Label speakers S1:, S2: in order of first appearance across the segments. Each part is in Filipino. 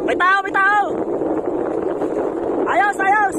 S1: May tao, may tao! Ayos, ayos!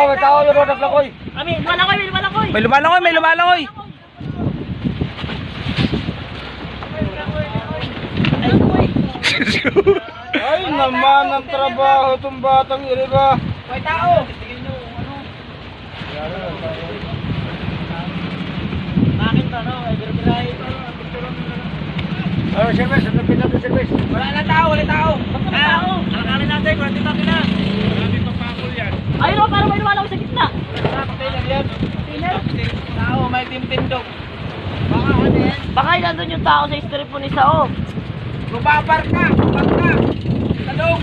S2: May tao, yung rodak lakoy.
S1: May lumalangoy, may lumalangoy.
S2: May lumalangoy, may lumalangoy. Ay naman ang trabaho itong batang iri ba?
S1: May tao. Bakit to, no? Ay, biray ito.
S2: Service, ano pinatong service?
S1: Wala na tao, wala tao. Bakit na tao? Alakarin natin, kung hindi makina. Ayun o, parang may lumalangoy sa gitna.
S2: Container yan.
S1: Container?
S2: Tao, may tim-tindog.
S1: Baka nandun yung tao sa strip po ni Sao.
S2: Lubabar ka, lubar ka. Talong.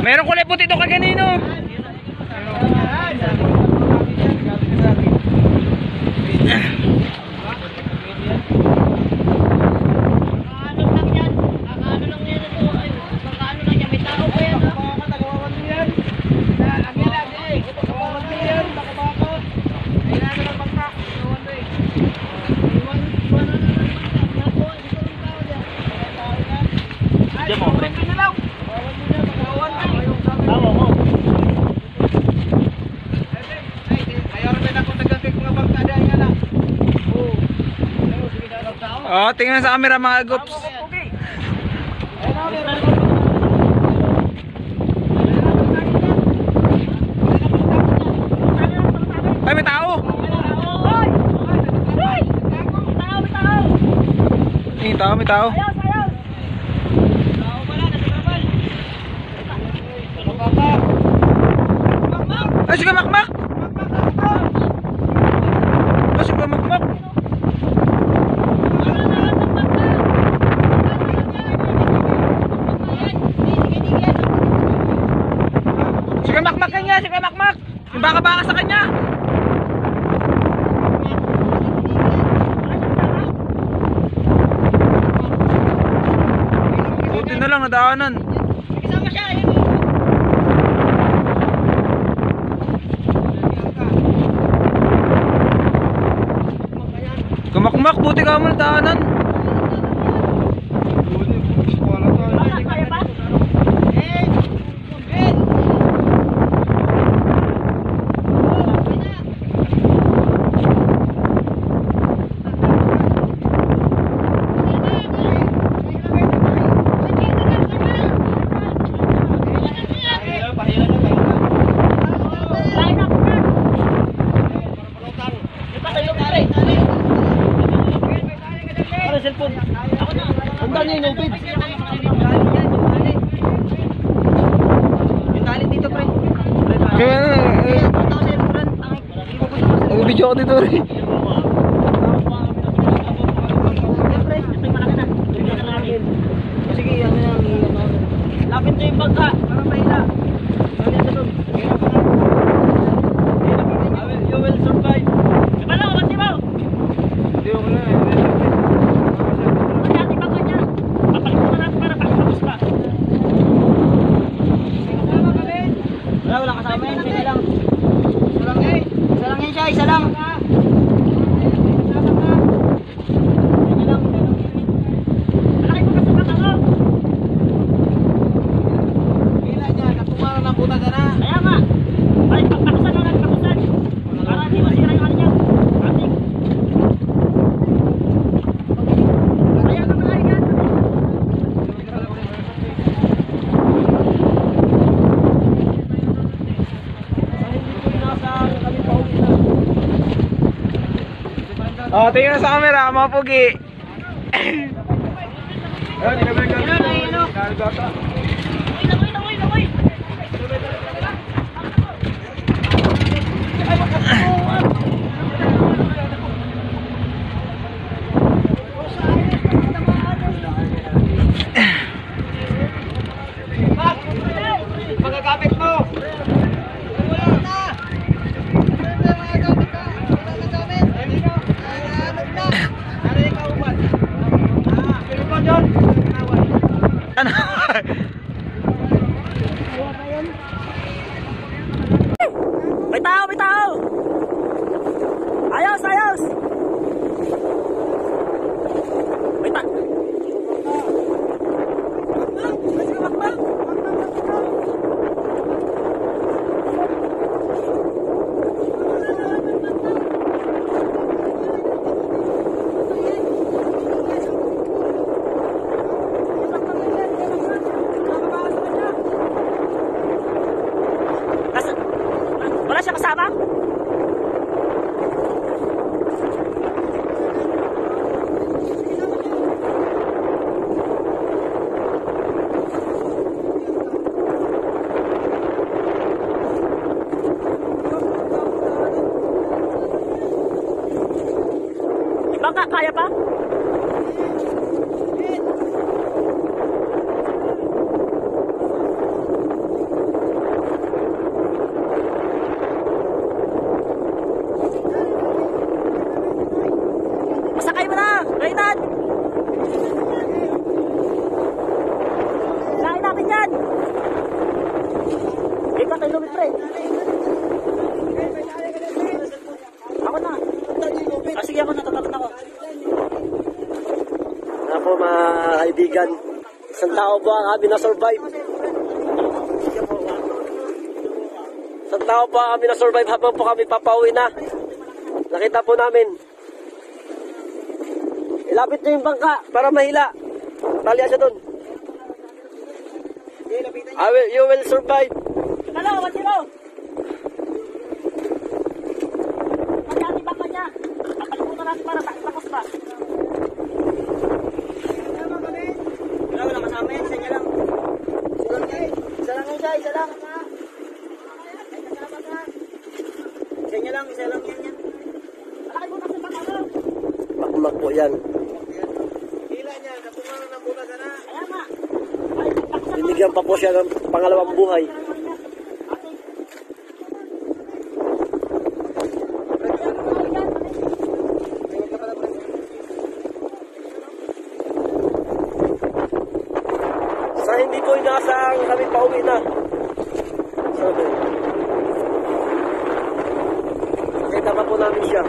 S2: Meron kulay puti ito kaganino. Oh, tingnan sa camera mga gops. Ay, may tao. May tao. Ay, sige makmak. Ay, sige makmak. Sige makmak kanya, sige makmak. Yung baka-baka sa kanya. Buti na lang nadaanan.
S1: Kasama siya, ayun.
S2: Kumakmak, buti ka mo nadaanan.
S1: Kaya ba? Cellphone. Ako na. Handa niyo yung tubig. Yung tali dito, pre.
S2: Kaya video ko dito rin.
S1: Sige, yan na. Lapit nyo yung bangka. Para mahila. You will survive. Diba lang, mati mo?
S2: Hindi ko na eh.
S1: Wala kasama yan, isa lang. Isa lang yan siya, isa lang. Malaki ko kasi baka ko.
S2: Hila niya, natumara na puta ka na.
S1: Kaya nga.
S2: Oh, tingnan sa camera, mga pugi. Ayun, inabay ka. Nalagata.
S1: Magagamit mo.
S2: Ano?
S1: May tao, may tao. Ayos, ayos. May tao. Wala siya kasama? Ibang kaya pa? Masakay mo na! Raynan! Lain natin yan! Ikaw tayo lumipre. Ako na. Sige ako, natatakot ako.
S3: Ako mga kaibigan, isang tao po ang amin na survive. Isang tao po ang amin na survive habang po kami papauwi na. Nakita po namin. Ilapit nyo yung bangka para mahila. Talya siya dun. You will survive.
S1: Hello, what's it up? Pagkati pa pa niya. Papalimutan natin para tapos pa. Wala kasama yan. Isa niya lang. Isa lang yan siya. Isa lang. Isa niya lang. Isa lang yan yan. Malaki po kasi baka ano.
S3: Makmak po yan.
S1: Hila niya. Napungan ng buka sana. Kaya nga.
S3: Binigyan pa po siya ng pangalawang buhay. Sa hindi po inaasang kami pauwi na. Sabi. Nakita pa po namin siya.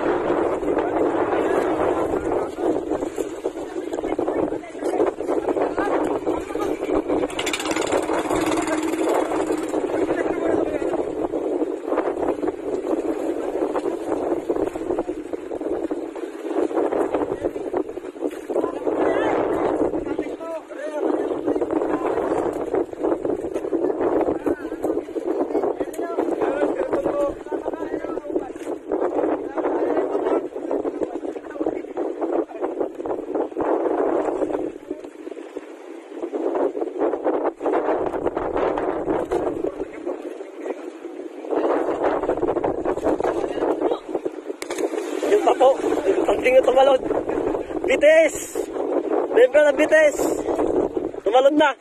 S3: Po, pagtingin tumalon. Bites! Member ng bites! Tumalon na!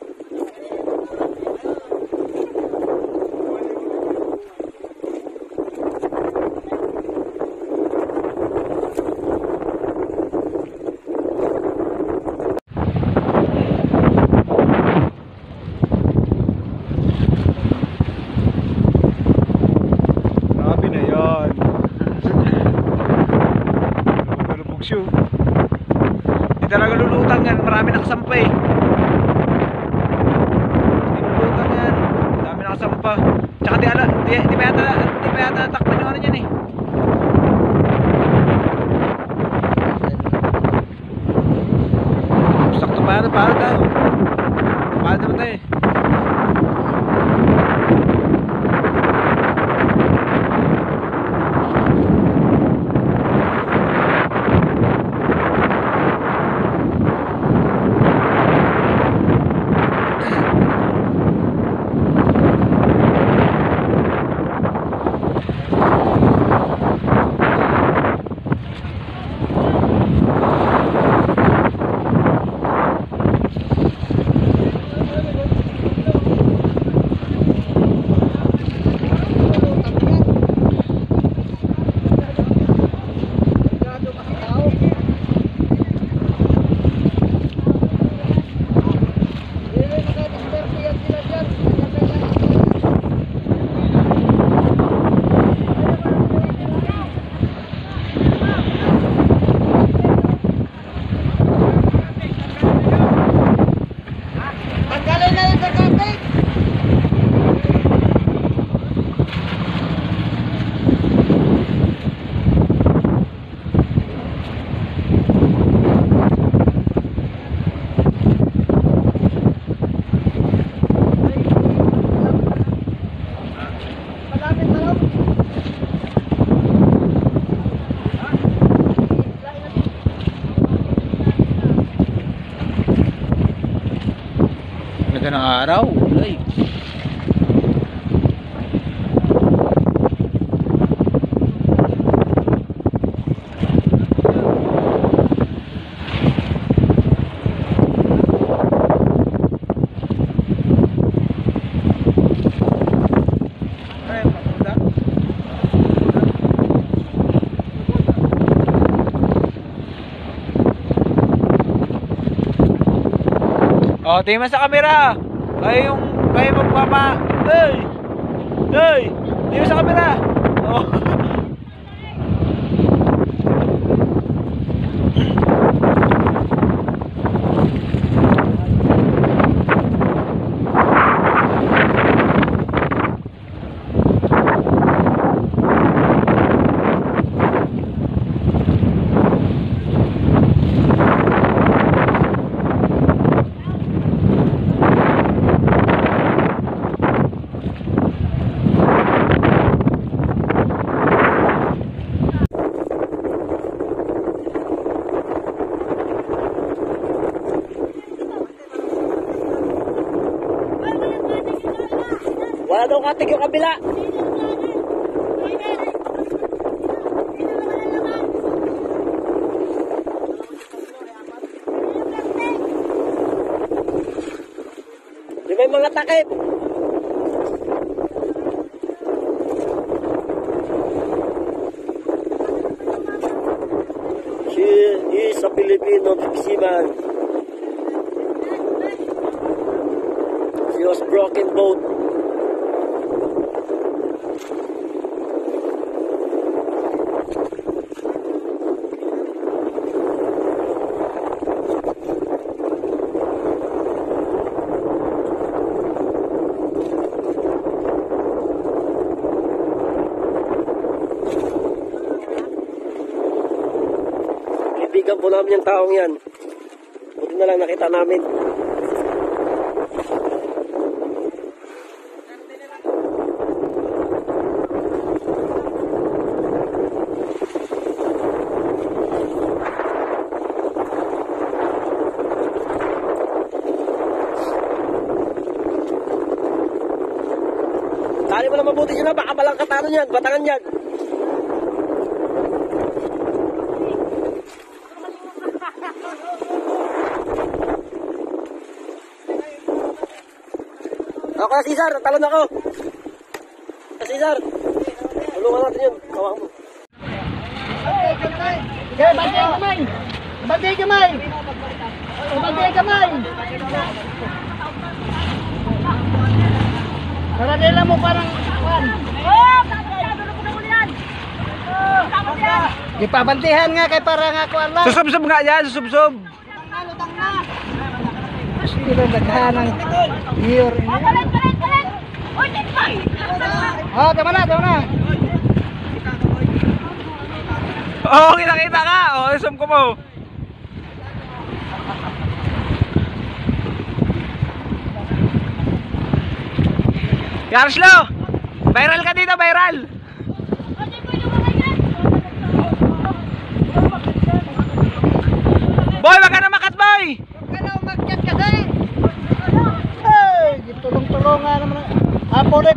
S2: Grabe na yan. Show. Di talaga lulutang yan, marami nakasampa eh. Di lulutang yan, marami nakasampa. Tsaka di ba yata natakpan yung ano yan eh. Sakto pa yan, para daw. Para naman tayo eh. Ganda ng araw. Ay. Oh, tingin sa camera. Kayo magpapa. Hey! Hey! Tingin sa camera. Oh.
S3: Wala daw katig yung kabila. Di may mga takip. She is a Filipino fisherman. She was broken boat. Kaibigan po namin yung taong yan. Buti na lang nakita namin. Tali mo na mabuti dyan na, baka palang katano yan, batangan yan. Ako na Cesar, talon ako. Cesar, tulungan natin yun. Kawak mo.
S1: Okay, bagay kamay! Bagay kamay! Bagay kamay! Para nila mo parang kwan. Oh! Ipabantihan nga kay para nga kuan lang.
S2: Susubsob nga yan, susubsob.
S1: Sila naghanang year ini. Oh, tama na, tama na.
S2: Oo, kita ka. Oo, zoom ko mo. Karslo! Viral ka dito, viral! Boy, wag ka na makat, boy!
S1: Wag ka na umakyat kasi. Hey, tulong-tulungan naman. Ah, pole.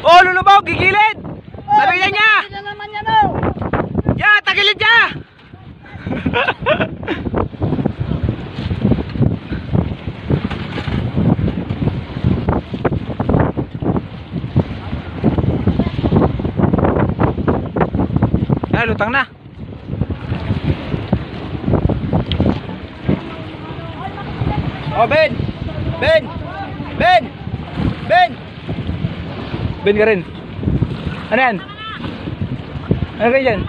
S2: Oh, lulubaw, gigilid! Tabilan niya!
S1: Hindi naman yan, oh.
S2: Ya, tagilid niya! Ay, lutang na. Oh, Ben ka rin. Ano yan? Ano kayo dyan?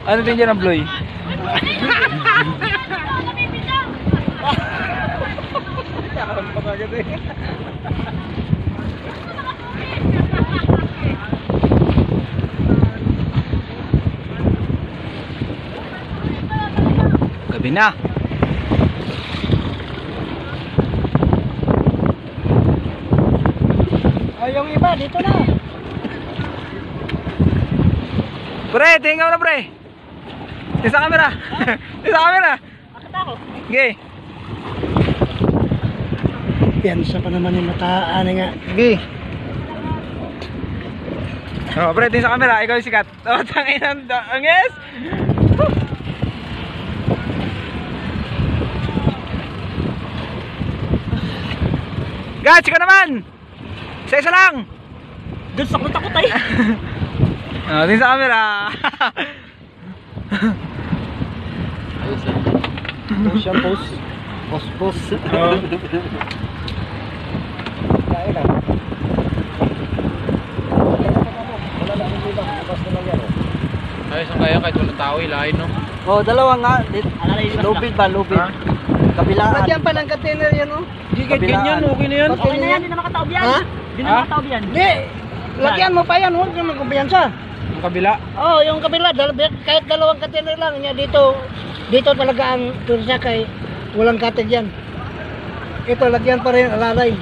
S2: Ano din dyan ang bloy? Sabi na.
S1: Oh, yung iba, dito na.
S2: Pre, tingin na pre. Isa camera. Isa camera.
S1: Bakit ako?
S2: Okay.
S1: Piyansa pa naman yung mataan nga.
S2: Okay. Oh, pre, tingin sa camera. Ikaw yung sikat. Oh, tangin ang angis. Gats ka naman. Isa lang.
S1: Doon sa takot ay.
S2: Oh, tingin sa camera.
S1: Siya post. Post.
S2: Oh. Ayos ang kaya kahit walang tao, ilahin no?
S1: Oh, dalawa nga. Lubid ba? Lubid.
S2: Ha?
S1: Kabilaan. Lagyan pa ng container yan, oh.
S2: Hindi, kahit ganyan, okay na yan.
S1: Okay na yan, hindi na makataob yan.
S2: Ha?
S1: Hindi na makataob yan. Hindi. Lagyan mo pa yan, huwag na magkumpiyansa.
S2: Yung kabila.
S1: Oh, yung kabila, kahit dalawang container lang niya dito talaga ang tursa kay walang katig yan. Ito, lagyan pa rin, alalay.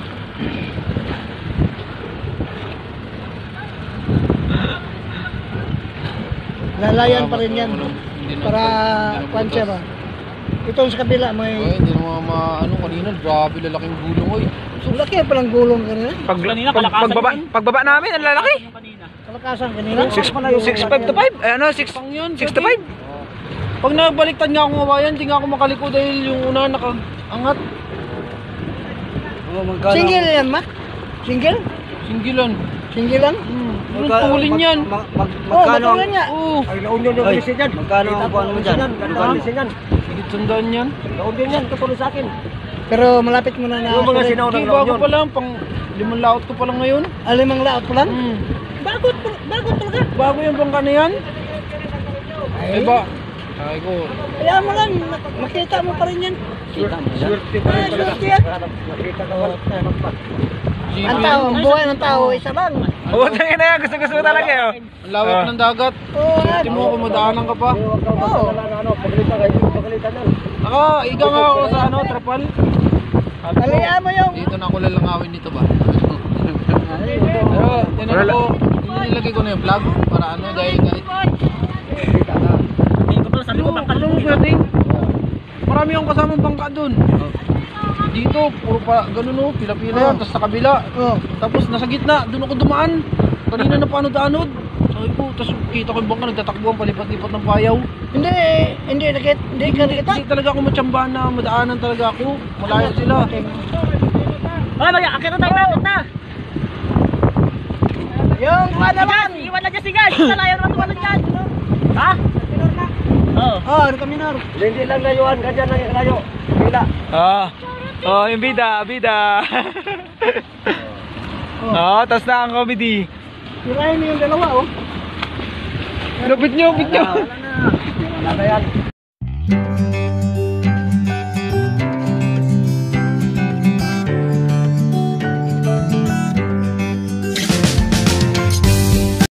S1: Lalayan pa rin yan. Para kwansya ba? Itong sa kabila may...
S4: Hindi naman ano kanina, grabe lalaking gulong oy.
S1: So, laki palang gulong kanina.
S2: Pagbaba namin, ang lalaki.
S1: Kalakasan kanina.
S2: 6'5 to 5? Ano, 6 to 5?
S4: Pag nabaliktad nga ako mabayan, hindi nga ako makaliko dahil yung una nakaangat.
S1: Single yan, ma? Single?
S4: Singgilan.
S1: Single lang?
S4: Yung tulin yan.
S1: Magkano ang...
S4: Oo.
S1: Ay, naon yun yung bilisin yan. Magkano ang buwan mo dyan? Bilisin yan.
S4: Higit sandaan yan.
S1: Naon din yan, katulad sa akin. Pero malapit mo na na... Yung mga sinaw
S4: Hindi, bago pa lang. Pang 5 laot ko pa lang ngayon.
S1: 5 laot pa lang? Bagot talaga.
S4: Bago yung bangka na yan. Ay ba? Ay ko.
S1: Kaya mo lang, makita mo pa rin yan. Swerte pa rin talaga. Makita ka pa. Ang tao, ang buhay ng tao, isa lang.
S2: Oo, tangin na yan. Gusto talaga yun.
S4: Ang lawak ng dagat. Swerte mo kung madaanan ka pa.
S1: Oo.
S4: Ako, iga nga ako sa trapal.
S1: Talihan mo yung...
S4: Dito na ako lalangawin dito ba? Pero, tinan ko, nilagay ko na yung vlog para dahil galit. Ano mo pwedeng? Marami akong kasamang bangka dun. Dito, puro pa ganun pila-pila yan, tapos sa kabila. Tapos nasa gitna, dun ako dumaan. Kanina na paanod-anod. Sabi ko, tapos kita ko yung bangka, nagtatakbuhan, palipat-lipat ng payaw.
S1: Hindi ka nakita.
S4: Hindi talaga ako matsambahan na madaanan talaga ako. Malayo sila.
S1: Ay, akin na tayo, bakit na? Yung naman! Iwan na dyan si Gad! Talayo naman tumalan dyan! Ha? Oo. Ano kami na? Hindi lang layuan ka dyan, layo. Bila.
S2: Oh, yung bida. Oh, tapos na ang comedy.
S1: Hirahin mo yung dalawa, oh.
S2: Lupit nyo.
S1: Wala na yan.